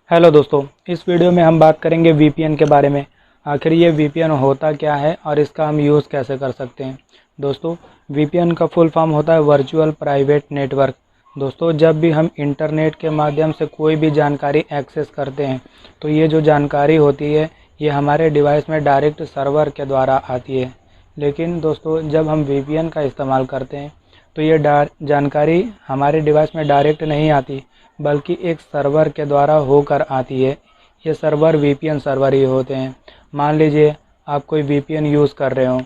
Hello दोस्तों, इस video में हम बात करेंगे वीपीएन के बारे में। आखिर ये वीपीएन होता क्या है और इसका हम यूज़ कैसे कर सकते हैं। दोस्तों, वीपीएन का फुल फॉर्म होता है वर्चुअल प्राइवेट नेटवर्क। दोस्तों, जब भी हम इंटरनेट के माध्यम से कोई भी जानकारी एक्सेस करते हैं तो ये जो जानकारी होती है ये हमारे डिवाइस में डायरेक्ट सर्वर के द्वारा आती है। लेकिन दोस्तों, जब हम वीपीएन का इस्तेमाल करते हैं तो ये जानकारी हमारे डिवाइस में डायरेक्ट नहीं आती, बल्कि एक सर्वर के द्वारा होकर आती है। ये सर्वर वीपीएन सर्वर ही होते हैं। मान लीजिए आप कोई वीपीएन यूज़ कर रहे हो।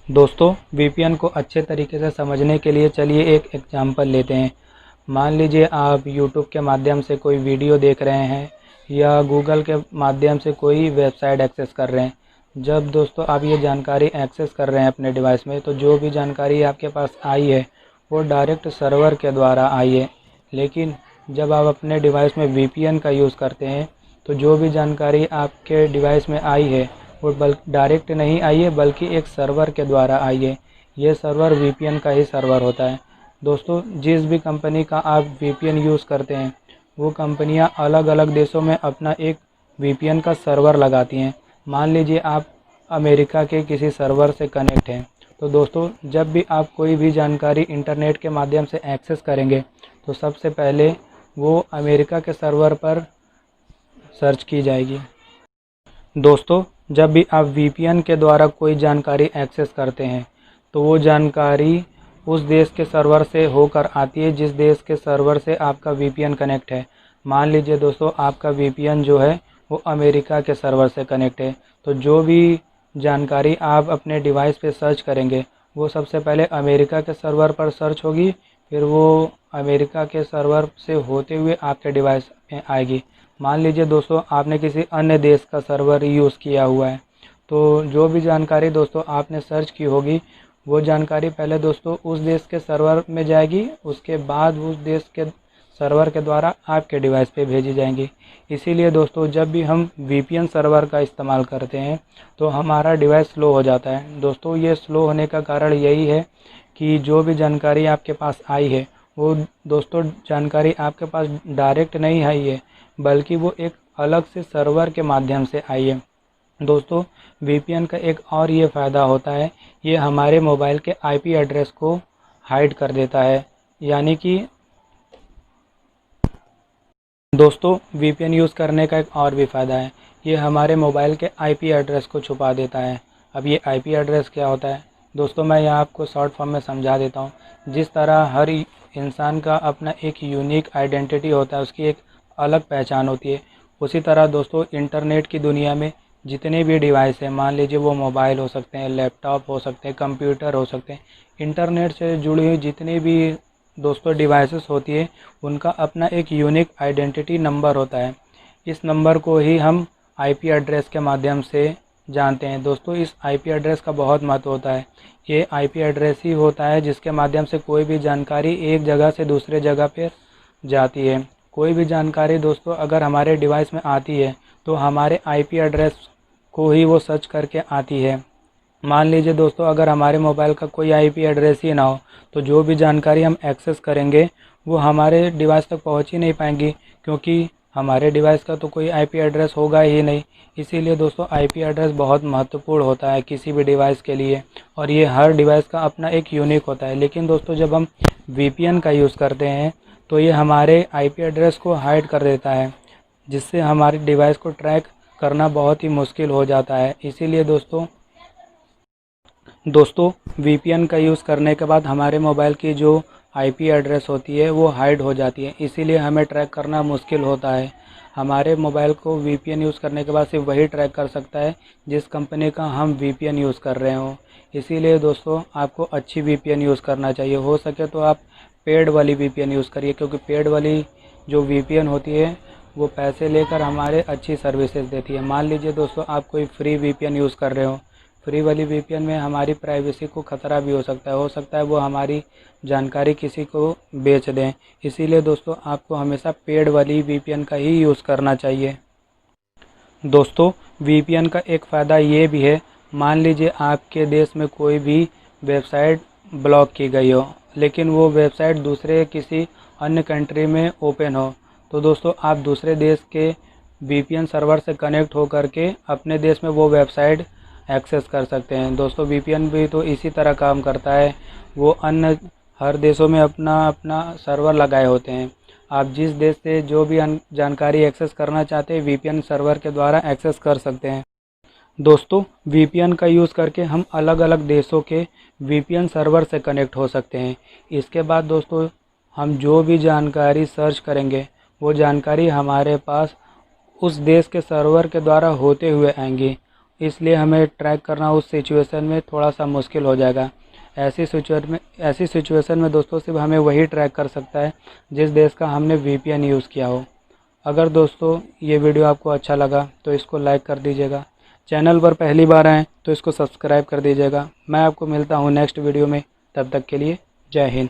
दोस्तों, वीपीएन को अच्छे तरीके से समझने के लिए चलिए एक एग्जांपल लेते हैं। मान लीजिए आप यूट्यूब के माध्यम से कोई वीडियो देख रहे हैं या गूगल के माध्यम से कोई वेबसाइट एक्सेस कर रहे हैं। जब दोस्तों आप ये जानकारी एक्सेस कर रहे हैं अपने डिवाइस में, तो जो भी जानकारी आपके पास आई है वो डायरेक्ट सर्वर के द्वारा आई है। लेकिन जब आप अपने डिवाइस में वीपीएन का यूज़ करते हैं तो जो भी जानकारी आपके डिवाइस में आई है वो डायरेक्ट नहीं आई है, बल्कि एक सर्वर के द्वारा आई है। ये सर्वर वीपीएन का ही सर्वर होता है। दोस्तों, जिस भी कंपनी का आप वीपीएन यूज़ करते हैं वो कंपनियां अलग अलग देशों में अपना एक वीपीएन का सर्वर लगाती हैं। मान लीजिए आप अमेरिका के किसी सर्वर से कनेक्ट हैं, तो दोस्तों जब भी आप कोई भी जानकारी इंटरनेट के माध्यम से एक्सेस करेंगे तो सबसे पहले वो अमेरिका के सर्वर पर सर्च की जाएगी। दोस्तों, जब भी आप वीपीएन के द्वारा कोई जानकारी एक्सेस करते हैं तो वो जानकारी उस देश के सर्वर से होकर आती है जिस देश के सर्वर से आपका वीपीएन कनेक्ट है। मान लीजिए दोस्तों आपका वीपीएन जो है वो अमेरिका के सर्वर से कनेक्ट है, तो जो भी जानकारी आप अपने डिवाइस पे सर्च करेंगे वो सबसे पहले अमेरिका के सर्वर पर सर्च होगी, फिर वो अमेरिका के सर्वर से होते हुए आपके डिवाइस में आएगी। मान लीजिए दोस्तों आपने किसी अन्य देश का सर्वर यूज़ किया हुआ है, तो जो भी जानकारी दोस्तों आपने सर्च की होगी वो जानकारी पहले दोस्तों उस देश के सर्वर में जाएगी, उसके बाद उस देश के सर्वर के द्वारा आपके डिवाइस पे भेजी जाएंगी। इसीलिए दोस्तों जब भी हम वीपीएन सर्वर का इस्तेमाल करते हैं तो हमारा डिवाइस स्लो हो जाता है। दोस्तों, ये स्लो होने का कारण यही है कि जो भी जानकारी आपके पास आई है वो दोस्तों जानकारी आपके पास डायरेक्ट नहीं आई है, बल्कि वो एक अलग से सर्वर के माध्यम से आई है। दोस्तों, वीपीएन का एक और ये फ़ायदा होता है, ये हमारे मोबाइल के आईपी एड्रेस को हाइड कर देता है। यानी कि दोस्तों वीपीएन यूज़ करने का एक और भी फ़ायदा है, ये हमारे मोबाइल के आईपी एड्रेस को छुपा देता है। अब ये आईपी एड्रेस क्या होता है दोस्तों, मैं यहाँ आपको शॉर्ट फॉर्म में समझा देता हूँ। जिस तरह हर इंसान का अपना एक यूनिक आइडेंटिटी होता है, उसकी एक अलग पहचान होती है, उसी तरह दोस्तों इंटरनेट की दुनिया में जितने भी डिवाइस हैं, मान लीजिए वो मोबाइल हो सकते हैं, लैपटॉप हो सकते हैं, कंप्यूटर हो सकते हैं, इंटरनेट से जुड़ी हुई जितनी भी दोस्तों डिवाइसेस होती है उनका अपना एक यूनिक आइडेंटिटी नंबर होता है। इस नंबर को ही हम आईपी एड्रेस के माध्यम से जानते हैं। दोस्तों, इस आईपी एड्रेस का बहुत महत्व होता है। ये आईपी एड्रेस ही होता है जिसके माध्यम से कोई भी जानकारी एक जगह से दूसरे जगह पर जाती है। कोई भी जानकारी दोस्तों अगर हमारे डिवाइस में आती है तो हमारे आईपी एड्रेस को ही वो सर्च करके आती है। मान लीजिए दोस्तों अगर हमारे मोबाइल का कोई आईपी एड्रेस ही ना हो तो जो भी जानकारी हम एक्सेस करेंगे वो हमारे डिवाइस तक पहुंच ही नहीं पाएंगी, क्योंकि हमारे डिवाइस का तो कोई आईपी एड्रेस होगा ही नहीं। इसीलिए दोस्तों आईपी एड्रेस बहुत महत्वपूर्ण होता है किसी भी डिवाइस के लिए, और ये हर डिवाइस का अपना एक यूनिक होता है। लेकिन दोस्तों जब हम वीपीएन का यूज़ करते हैं तो ये हमारे आईपी एड्रेस को हाइड कर देता है, जिससे हमारे डिवाइस को ट्रैक करना बहुत ही मुश्किल हो जाता है। इसीलिए दोस्तों वीपीएन का यूज़ करने के बाद हमारे मोबाइल की जो आईपी एड्रेस होती है वो हाइड हो जाती है, इसीलिए हमें ट्रैक करना मुश्किल होता है। हमारे मोबाइल को वीपीएन यूज़ करने के बाद सिर्फ वही ट्रैक कर सकता है जिस कंपनी का हम वीपीएन यूज़ कर रहे हो। इसीलिए दोस्तों आपको अच्छी वीपीएन यूज़ करना चाहिए। हो सके तो आप पेड वाली वीपीएन यूज़ करिए, क्योंकि पेड वाली जो वीपीएन होती है वो पैसे लेकर हमारे अच्छी सर्विसेज देती है। मान लीजिए दोस्तों आप कोई फ्री वीपीएन यूज़ कर रहे हो, फ्री वाली वीपीएन में हमारी प्राइवेसी को खतरा भी हो सकता है वो हमारी जानकारी किसी को बेच दें। इसीलिए दोस्तों आपको हमेशा पेड वाली वीपीएन का ही यूज़ करना चाहिए। दोस्तों, वीपीएन का एक फ़ायदा ये भी है, मान लीजिए आपके देश में कोई भी वेबसाइट ब्लॉक की गई हो, लेकिन वो वेबसाइट दूसरे किसी अन्य कंट्री में ओपन हो, तो दोस्तों आप दूसरे देश के VPN सर्वर से कनेक्ट हो करके अपने देश में वो वेबसाइट एक्सेस कर सकते हैं। दोस्तों VPN भी तो इसी तरह काम करता है, वो अन्य हर देशों में अपना अपना सर्वर लगाए होते हैं। आप जिस देश से जो भी जानकारी एक्सेस करना चाहते हैं VPN सर्वर के द्वारा एक्सेस कर सकते हैं। दोस्तों VPN का यूज़ करके हम अलग अलग देशों के VPN सर्वर से कनेक्ट हो सकते हैं। इसके बाद दोस्तों हम जो भी जानकारी सर्च करेंगे वो जानकारी हमारे पास उस देश के सर्वर के द्वारा होते हुए आएंगी, इसलिए हमें ट्रैक करना उस सिचुएशन में थोड़ा सा मुश्किल हो जाएगा। ऐसी सिचुएशन में दोस्तों सिर्फ हमें वही ट्रैक कर सकता है जिस देश का हमने VPN यूज़ किया हो। अगर दोस्तों ये वीडियो आपको अच्छा लगा तो इसको लाइक कर दीजिएगा। चैनल पर पहली बार आएँ तो इसको सब्सक्राइब कर दीजिएगा। मैं आपको मिलता हूँ नेक्स्ट वीडियो में, तब तक के लिए जय हिंद।